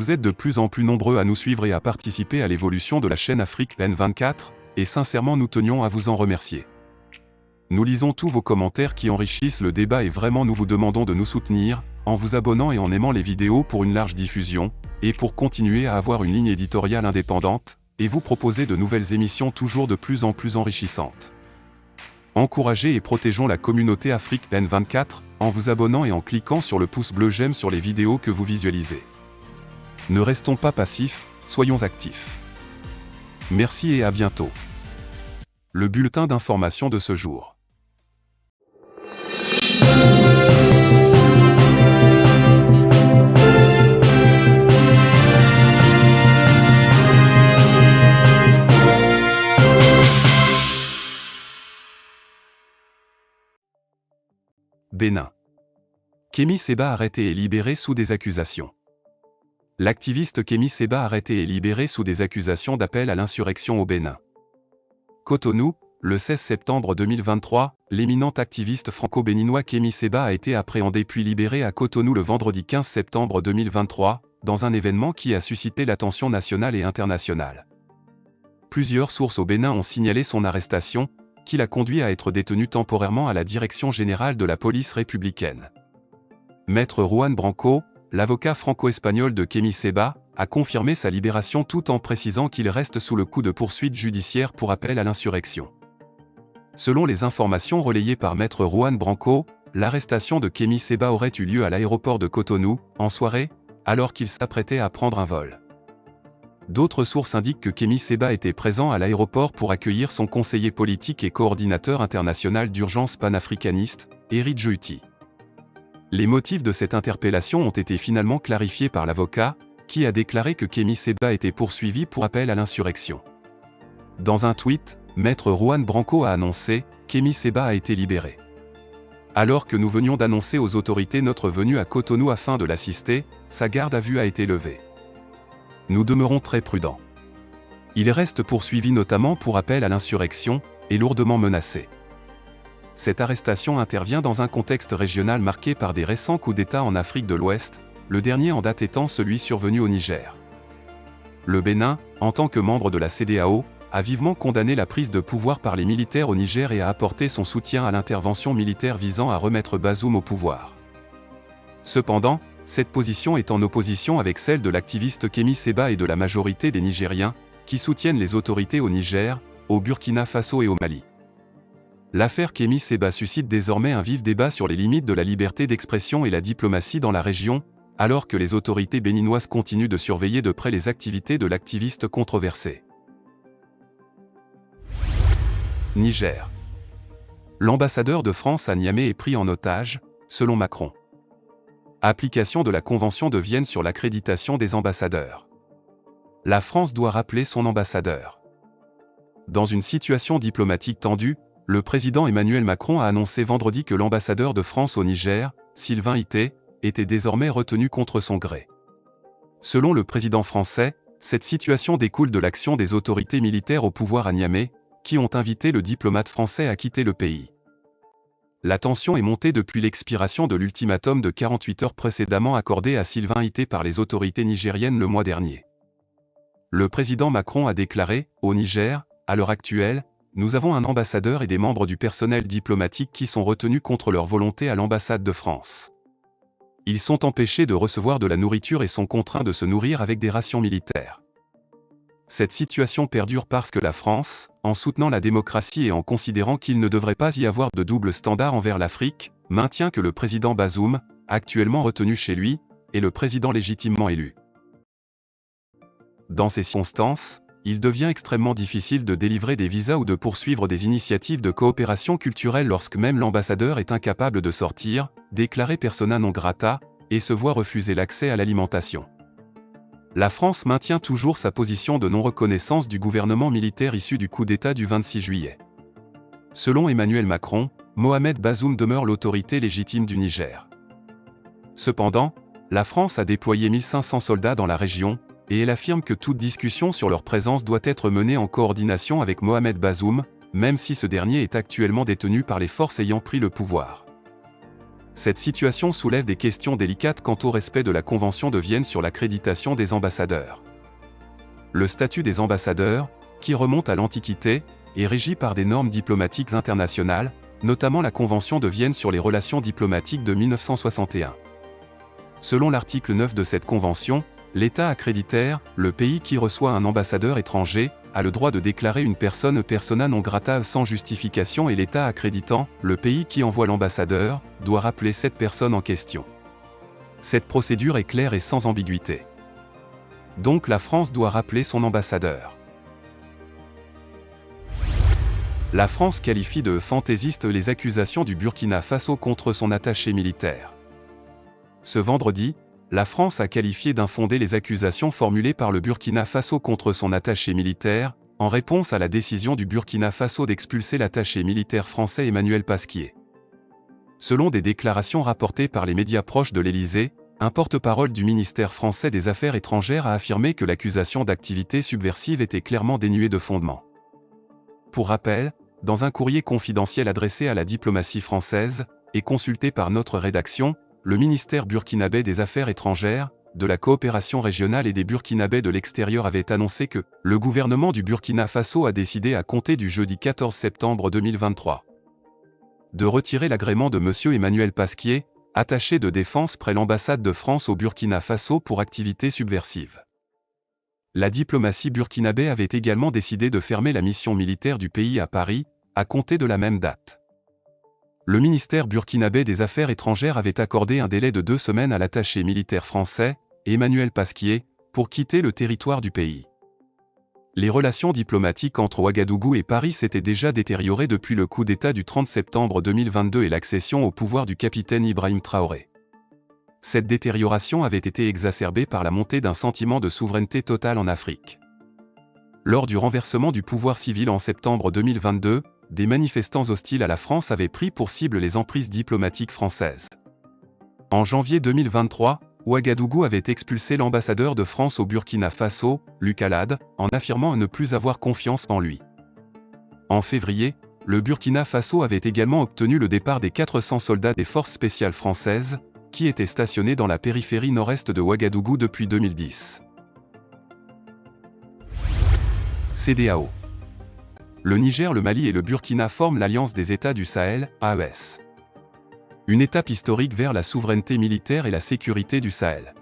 Vous êtes de plus en plus nombreux à nous suivre et à participer à l'évolution de la chaîne Afrique N24, et sincèrement nous tenions à vous en remercier. Nous lisons tous vos commentaires qui enrichissent le débat et vraiment nous vous demandons de nous soutenir, en vous abonnant et en aimant les vidéos pour une large diffusion, et pour continuer à avoir une ligne éditoriale indépendante, et vous proposer de nouvelles émissions toujours de plus en plus enrichissantes. Encouragez et protégeons la communauté Afrique N24, en vous abonnant et en cliquant sur le pouce bleu j'aime sur les vidéos que vous visualisez. Ne restons pas passifs, soyons actifs. Merci et à bientôt. Le bulletin d'information de ce jour. Bénin. Kémy Séba arrêté et libéré sous des accusations. L'activiste Kémy Séba arrêté et libéré sous des accusations d'appel à l'insurrection au Bénin. Cotonou, le 16 septembre 2023, l'éminent activiste franco-béninois Kémy Séba a été appréhendé puis libéré à Cotonou le vendredi 15 septembre 2023, dans un événement qui a suscité l'attention nationale et internationale. Plusieurs sources au Bénin ont signalé son arrestation, qui l'a conduit à être détenu temporairement à la Direction générale de la police républicaine. Maître Juan Branco, l'avocat franco-espagnol de Kémy Séba, a confirmé sa libération tout en précisant qu'il reste sous le coup de poursuites judiciaires pour appel à l'insurrection. Selon les informations relayées par Maître Juan Branco, l'arrestation de Kémy Séba aurait eu lieu à l'aéroport de Cotonou, en soirée, alors qu'il s'apprêtait à prendre un vol. D'autres sources indiquent que Kémy Séba était présent à l'aéroport pour accueillir son conseiller politique et coordinateur international d'urgence panafricaniste, Éric Djouti. Les motifs de cette interpellation ont été finalement clarifiés par l'avocat, qui a déclaré que Kémy Séba était poursuivi pour appel à l'insurrection. Dans un tweet, Maître Juan Branco a annoncé « Kémy Séba a été libéré ». Alors que nous venions d'annoncer aux autorités notre venue à Cotonou afin de l'assister, sa garde à vue a été levée. Nous demeurons très prudents. Il reste poursuivi notamment pour appel à l'insurrection, et lourdement menacé. Cette arrestation intervient dans un contexte régional marqué par des récents coups d'État en Afrique de l'Ouest, le dernier en date étant celui survenu au Niger. Le Bénin, en tant que membre de la CEDEAO, a vivement condamné la prise de pouvoir par les militaires au Niger et a apporté son soutien à l'intervention militaire visant à remettre Bazoum au pouvoir. Cependant, cette position est en opposition avec celle de l'activiste Kémy Séba et de la majorité des Nigériens, qui soutiennent les autorités au Niger, au Burkina Faso et au Mali. L'affaire Kémy Séba suscite désormais un vif débat sur les limites de la liberté d'expression et la diplomatie dans la région, alors que les autorités béninoises continuent de surveiller de près les activités de l'activiste controversé. Niger. L'ambassadeur de France à Niamey est pris en otage, selon Macron. Application de la Convention de Vienne sur l'accréditation des ambassadeurs. La France doit rappeler son ambassadeur. Dans une situation diplomatique tendue, le président Emmanuel Macron a annoncé vendredi que l'ambassadeur de France au Niger, Sylvain Ité, était désormais retenu contre son gré. Selon le président français, cette situation découle de l'action des autorités militaires au pouvoir à Niamey, qui ont invité le diplomate français à quitter le pays. La tension est montée depuis l'expiration de l'ultimatum de 48 heures précédemment accordé à Sylvain Ité par les autorités nigériennes le mois dernier. Le président Macron a déclaré, au Niger, à l'heure actuelle, nous avons un ambassadeur et des membres du personnel diplomatique qui sont retenus contre leur volonté à l'ambassade de France. Ils sont empêchés de recevoir de la nourriture et sont contraints de se nourrir avec des rations militaires. Cette situation perdure parce que la France, en soutenant la démocratie et en considérant qu'il ne devrait pas y avoir de double standard envers l'Afrique, maintient que le président Bazoum, actuellement retenu chez lui, est le président légitimement élu. Dans ces circonstances, il devient extrêmement difficile de délivrer des visas ou de poursuivre des initiatives de coopération culturelle lorsque même l'ambassadeur est incapable de sortir, déclarer persona non grata, et se voit refuser l'accès à l'alimentation. La France maintient toujours sa position de non-reconnaissance du gouvernement militaire issu du coup d'État du 26 juillet. Selon Emmanuel Macron, Mohamed Bazoum demeure l'autorité légitime du Niger. Cependant, la France a déployé 1500 soldats dans la région, et elle affirme que toute discussion sur leur présence doit être menée en coordination avec Mohamed Bazoum, même si ce dernier est actuellement détenu par les forces ayant pris le pouvoir. Cette situation soulève des questions délicates quant au respect de la Convention de Vienne sur l'accréditation des ambassadeurs. Le statut des ambassadeurs, qui remonte à l'Antiquité, est régi par des normes diplomatiques internationales, notamment la Convention de Vienne sur les relations diplomatiques de 1961. Selon l'article 9 de cette convention, l'État accréditaire, le pays qui reçoit un ambassadeur étranger, a le droit de déclarer une personne persona non grata sans justification et l'État accréditant, le pays qui envoie l'ambassadeur, doit rappeler cette personne en question. Cette procédure est claire et sans ambiguïté. Donc la France doit rappeler son ambassadeur. La France qualifie de fantaisiste les accusations du Burkina Faso contre son attaché militaire. Ce vendredi, la France a qualifié d'infondées les accusations formulées par le Burkina Faso contre son attaché militaire, en réponse à la décision du Burkina Faso d'expulser l'attaché militaire français Emmanuel Pasquier. Selon des déclarations rapportées par les médias proches de l'Élysée, un porte-parole du ministère français des Affaires étrangères a affirmé que l'accusation d'activité subversive était clairement dénuée de fondement. Pour rappel, dans un courrier confidentiel adressé à la diplomatie française, et consulté par notre rédaction, le ministère burkinabé des Affaires étrangères, de la coopération régionale et des Burkinabés de l'extérieur avait annoncé que le gouvernement du Burkina Faso a décidé à compter du jeudi 14 septembre 2023 de retirer l'agrément de M. Emmanuel Pasquier, attaché de défense près l'ambassade de France au Burkina Faso pour activité subversive. La diplomatie burkinabé avait également décidé de fermer la mission militaire du pays à Paris, à compter de la même date. Le ministère burkinabé des Affaires étrangères avait accordé un délai de 2 semaines à l'attaché militaire français, Emmanuel Pasquier, pour quitter le territoire du pays. Les relations diplomatiques entre Ouagadougou et Paris s'étaient déjà détériorées depuis le coup d'État du 30 septembre 2022 et l'accession au pouvoir du capitaine Ibrahim Traoré. Cette détérioration avait été exacerbée par la montée d'un sentiment de souveraineté totale en Afrique. Lors du renversement du pouvoir civil en septembre 2022, des manifestants hostiles à la France avaient pris pour cible les emprises diplomatiques françaises. En janvier 2023, Ouagadougou avait expulsé l'ambassadeur de France au Burkina Faso, Luc Alade, en affirmant ne plus avoir confiance en lui. En février, le Burkina Faso avait également obtenu le départ des 400 soldats des forces spéciales françaises, qui étaient stationnés dans la périphérie nord-est de Ouagadougou depuis 2010. CEDEAO. Le Niger, le Mali et le Burkina forment l'Alliance des États du Sahel, AES. Une étape historique vers la souveraineté militaire et la sécurité du Sahel.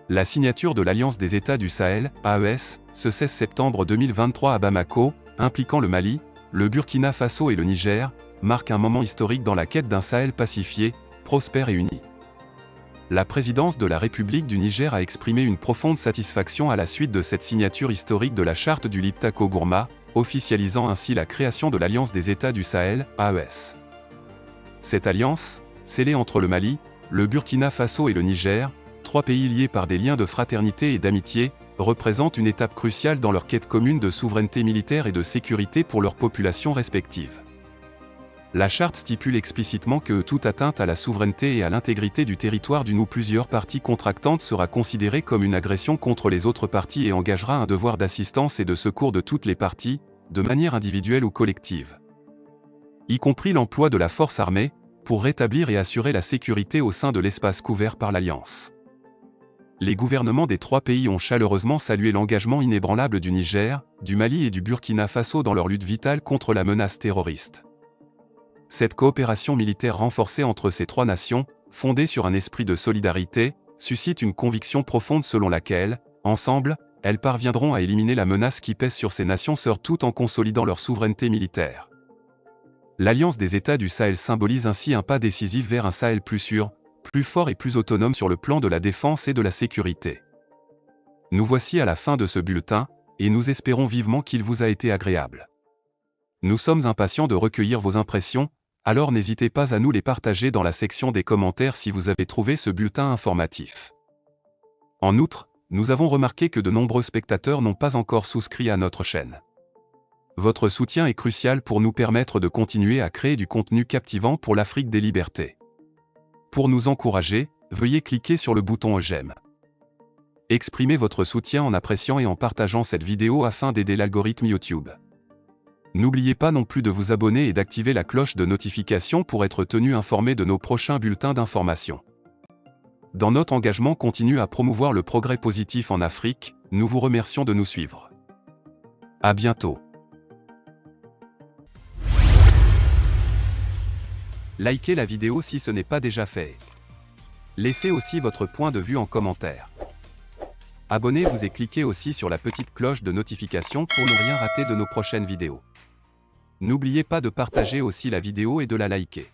La signature de l'Alliance des États du Sahel, AES, ce 16 septembre 2023 à Bamako, impliquant le Mali, le Burkina Faso et le Niger, marque un moment historique dans la quête d'un Sahel pacifié, prospère et uni. La présidence de la République du Niger a exprimé une profonde satisfaction à la suite de cette signature historique de la charte du Liptako-Gourma, officialisant ainsi la création de l'Alliance des États du Sahel, AES. Cette alliance, scellée entre le Mali, le Burkina Faso et le Niger, 3 pays liés par des liens de fraternité et d'amitié, représente une étape cruciale dans leur quête commune de souveraineté militaire et de sécurité pour leurs populations respectives. La charte stipule explicitement que toute atteinte à la souveraineté et à l'intégrité du territoire d'une ou plusieurs parties contractantes sera considérée comme une agression contre les autres parties et engagera un devoir d'assistance et de secours de toutes les parties, de manière individuelle ou collective. Y compris l'emploi de la force armée, pour rétablir et assurer la sécurité au sein de l'espace couvert par l'Alliance. Les gouvernements des 3 pays ont chaleureusement salué l'engagement inébranlable du Niger, du Mali et du Burkina Faso dans leur lutte vitale contre la menace terroriste. Cette coopération militaire renforcée entre ces 3 nations, fondée sur un esprit de solidarité, suscite une conviction profonde selon laquelle, ensemble, elles parviendront à éliminer la menace qui pèse sur ces nations sœurs tout en consolidant leur souveraineté militaire. L'Alliance des États du Sahel symbolise ainsi un pas décisif vers un Sahel plus sûr, plus fort et plus autonome sur le plan de la défense et de la sécurité. Nous voici à la fin de ce bulletin, et nous espérons vivement qu'il vous a été agréable. Nous sommes impatients de recueillir vos impressions, alors n'hésitez pas à nous les partager dans la section des commentaires si vous avez trouvé ce bulletin informatif. En outre, nous avons remarqué que de nombreux spectateurs n'ont pas encore souscrit à notre chaîne. Votre soutien est crucial pour nous permettre de continuer à créer du contenu captivant pour l'Afrique des libertés. Pour nous encourager, veuillez cliquer sur le bouton j'aime. Exprimez votre soutien en appréciant et en partageant cette vidéo afin d'aider l'algorithme YouTube. N'oubliez pas non plus de vous abonner et d'activer la cloche de notification pour être tenu informé de nos prochains bulletins d'information. Dans notre engagement continu à promouvoir le progrès positif en Afrique, nous vous remercions de nous suivre. À bientôt. Likez la vidéo si ce n'est pas déjà fait. Laissez aussi votre point de vue en commentaire. Abonnez-vous et cliquez aussi sur la petite cloche de notification pour ne rien rater de nos prochaines vidéos. N'oubliez pas de partager aussi la vidéo et de la liker.